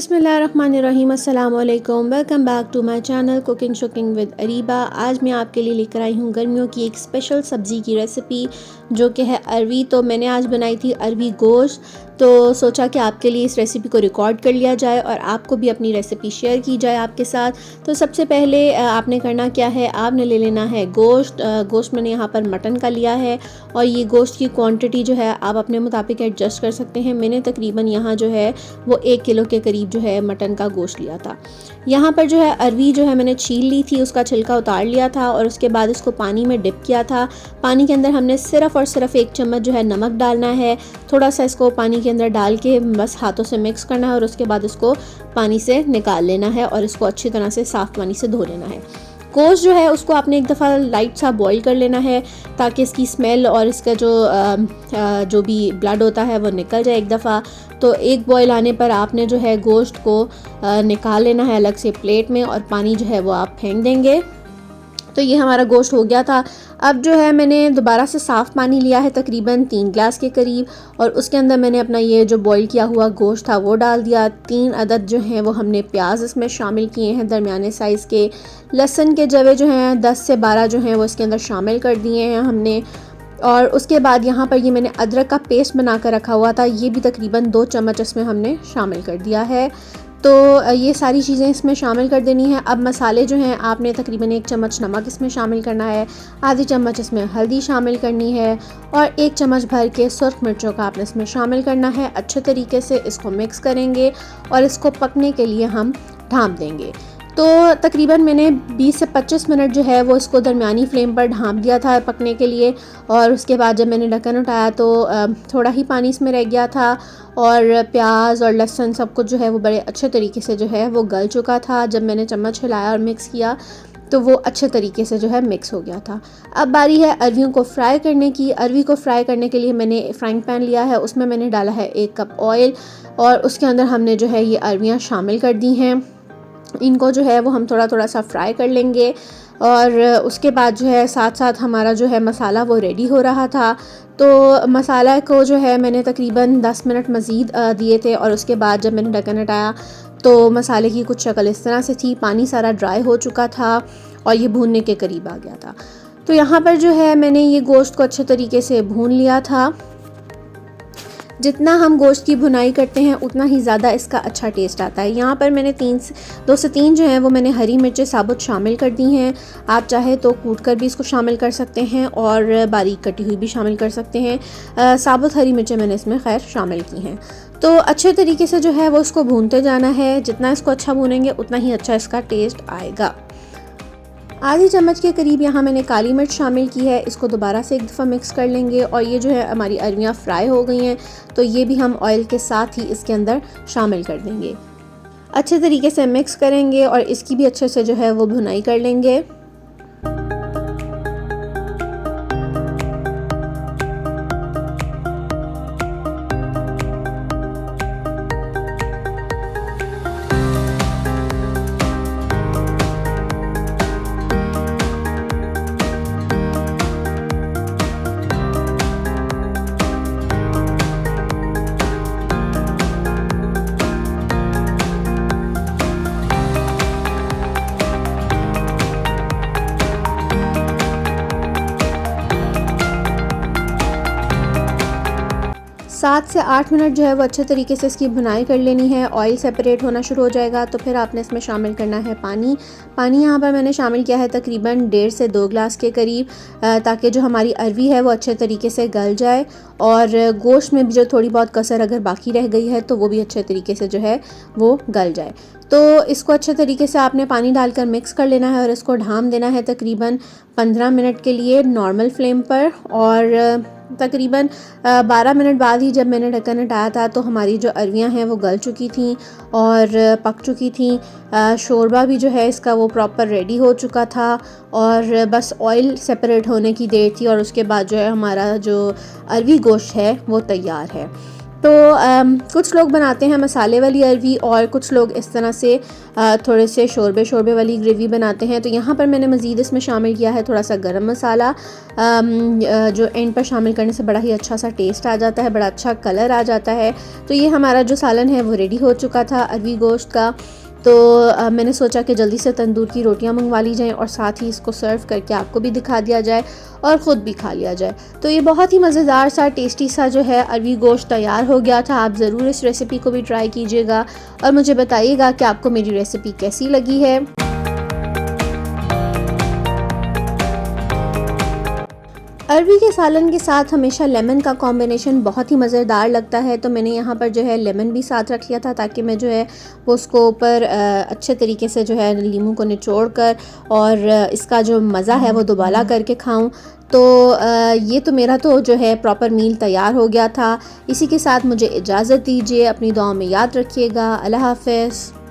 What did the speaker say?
बिस्मिल्लाहिर्रहमानिर्रहीम, अस्सलाम वालेकुम। Welcome back to my channel cooking shooking with Ariba. आज मैं आपके लिए लेकर आई हूँ गर्मियों की एक स्पेशल सब्ज़ी की रेसिपी जो कि है अरवी। तो मैंने आज बनाई थी अरवी गोश्त, तो सोचा कि आपके लिए इस रेसिपी को रिकॉर्ड कर लिया जाए और आपको भी अपनी रेसिपी शेयर की जाए आपके साथ। तो सबसे पहले आपने करना क्या है, आपने ले लेना है गोश्त। गोश्त मैंने यहाँ पर मटन का लिया है और ये गोश्त की क्वांटिटी जो है आप अपने मुताबिक एडजस्ट कर सकते हैं। मैंने तकरीबन यहाँ जो है वो 1 किलो के करीब जो है मटन का गोश्त लिया था। यहाँ पर जो है अरवी जो है मैंने छील ली थी, उसका छिलका उतार लिया था और उसके बाद इसको पानी में डिप किया था। पानी के अंदर हमने सिर्फ़ और सिर्फ 1 चम्मच जो है नमक डालना है। थोड़ा सा इसको पानी के अंदर डाल के बस हाथों से मिक्स करना है और उसके बाद इसको पानी से निकाल लेना है और इसको अच्छी तरह से साफ़ पानी से धो लेना है। गोश्त जो है उसको आपने एक दफ़ा लाइट सा बॉईल कर लेना है ताकि इसकी स्मेल और इसका जो भी ब्लड होता है वो निकल जाए एक दफ़ा। तो एक बॉईल आने पर आपने जो है गोश्त को निकाल लेना है अलग से प्लेट में और पानी जो है वो आप फेंक देंगे। तो ये हमारा गोश्त हो गया था। अब जो है मैंने दोबारा से साफ़ पानी लिया है तकरीबन 3 गिलास के करीब और उसके अंदर मैंने अपना ये जो बॉईल किया हुआ गोश्त था वो डाल दिया। 3 अदद जो हैं वो हमने प्याज इसमें शामिल किए हैं दरमियाने साइज़ के। लहसुन के जवे जो हैं 10 से 12 जो हैं वो इसके अंदर शामिल कर दिए हैं हमने। और उसके बाद यहाँ पर ये मैंने अदरक का पेस्ट बना कर रखा हुआ था, ये भी तकरीबन 2 चम्मच इसमें हमने शामिल कर दिया है। तो ये सारी चीज़ें इसमें शामिल कर देनी है। अब मसाले जो हैं आपने तकरीबन 1 चम्मच नमक इसमें शामिल करना है, आधी चम्मच इसमें हल्दी शामिल करनी है और 1 चम्मच भर के सुर्ख मिर्चों का आपने इसमें शामिल करना है। अच्छे तरीके से इसको मिक्स करेंगे और इसको पकने के लिए हम ढाँप देंगे। तो तकरीबन मैंने 20 से 25 मिनट जो है वो इसको दरमियानी फ्लेम पर ढाँप दिया था पकने के लिए। और उसके बाद जब मैंने ढक्कन उठाया तो थोड़ा ही पानी इसमें रह गया था और प्याज और लहसुन सब कुछ जो है वो बड़े अच्छे तरीके से जो है वो गल चुका था। जब मैंने चम्मच हिलाया और मिक्स किया तो वो अच्छे तरीके से जो है मिक्स हो गया था। अब बारी है अरवियों को फ्राई करने की। अरवी को फ्राई करने के लिए मैंने फ्राइंग पैन लिया है, उसमें मैंने डाला है 1 कप ऑयल और उसके अंदर हमने जो है ये अरवियाँ शामिल कर दी हैं। इनको जो है वो हम थोड़ा थोड़ा सा फ्राई कर लेंगे और उसके बाद जो है साथ साथ हमारा जो है मसाला वो रेडी हो रहा था। तो मसाला को जो है मैंने तकरीबन 10 मिनट मज़ीद दिए थे और उसके बाद जब मैंने ढक्कन हटाया तो मसाले की कुछ शक्ल इस तरह से थी, पानी सारा ड्राई हो चुका था और ये भूनने के करीब आ गया था। तो यहाँ पर जो है मैंने ये गोश्त को अच्छे तरीके से भून लिया था। जितना हम गोश्त की भुनाई करते हैं उतना ही ज़्यादा इसका अच्छा टेस्ट आता है। यहाँ पर मैंने 2 से 3 जो हैं वो मैंने हरी मिर्चें साबुत शामिल कर दी हैं। आप चाहे तो कूट कर भी इसको शामिल कर सकते हैं और बारीक कटी हुई भी शामिल कर सकते हैं। साबुत हरी मिर्चें मैंने इसमें खैर शामिल की हैं। तो अच्छे तरीके से जो है वो इसको भूनते जाना है। जितना इसको अच्छा भूनेंगे उतना ही अच्छा इसका टेस्ट आएगा। आधी चम्मच के करीब यहाँ मैंने काली मिर्च शामिल की है। इसको दोबारा से एक दफ़ा मिक्स कर लेंगे और ये जो है हमारी अरवियाँ फ्राई हो गई हैं तो ये भी हम ऑयल के साथ ही इसके अंदर शामिल कर देंगे। अच्छे तरीके से मिक्स करेंगे और इसकी भी अच्छे से जो है वो भुनाई कर लेंगे। सात से 8 मिनट जो है वो अच्छे तरीके से इसकी भुनाई कर लेनी है। ऑयल सेपरेट होना शुरू हो जाएगा तो फिर आपने इसमें शामिल करना है पानी। पानी यहाँ पर मैंने शामिल किया है तकरीबन 1.5 से 2 गिलास के करीब, ताकि जो हमारी अरवी है वो अच्छे तरीके से गल जाए और गोश्त में भी जो थोड़ी बहुत कसर अगर बाकी रह गई है तो वो भी अच्छे तरीके से जो है वो गल जाए। तो इसको अच्छे तरीके से आपने पानी डालकर मिक्स कर लेना है और इसको ढाँप देना है तकरीबन 15 मिनट के लिए नॉर्मल फ्लेम पर। और तकरीबन 12 मिनट बाद ही जब मैंने ढक्कन हटाया था तो हमारी जो अरवियाँ हैं वो गल चुकी थी और पक चुकी थी। शोरबा भी जो है इसका वो प्रॉपर रेडी हो चुका था और बस ऑयल सेपरेट होने की देर थी और उसके बाद जो है हमारा जो अरवी गोश्त है वो तैयार है। तो कुछ लोग बनाते हैं मसाले वाली अरवी और कुछ लोग इस तरह से थोड़े से शोरबे वाली ग्रेवी बनाते हैं। तो यहाँ पर मैंने मज़ीद इसमें शामिल किया है थोड़ा सा गरम मसाला, जो एंड पर शामिल करने से बड़ा ही अच्छा सा टेस्ट आ जाता है, बड़ा अच्छा कलर आ जाता है। तो ये हमारा जो सालन है वो रेडी हो चुका था अरवी गोश्त का। तो मैंने सोचा कि जल्दी से तंदूर की रोटियां मंगवा ली जाएं और साथ ही इसको सर्व करके आपको भी दिखा दिया जाए और ख़ुद भी खा लिया जाए। तो ये बहुत ही मज़ेदार सा टेस्टी सा जो है अरवी गोश्त तैयार हो गया था। आप ज़रूर इस रेसिपी को भी ट्राई कीजिएगा और मुझे बताइएगा कि आपको मेरी रेसिपी कैसी लगी है। अरवी के सालन के साथ हमेशा लेमन का कॉम्बिनेशन बहुत ही मज़ेदार लगता है। तो मैंने यहाँ पर जो है लेमन भी साथ रख लिया था ताकि मैं जो है वो उसको ऊपर अच्छे तरीके से जो है लीमू को निचोड़ कर और इसका जो मज़ा है वो दोबारा करके खाऊं। तो ये तो मेरा तो जो है प्रॉपर मील तैयार हो गया था। इसी के साथ मुझे इजाज़त दीजिए, अपनी दुआओं में याद रखिएगा। अल्लाह हाफ़िज़।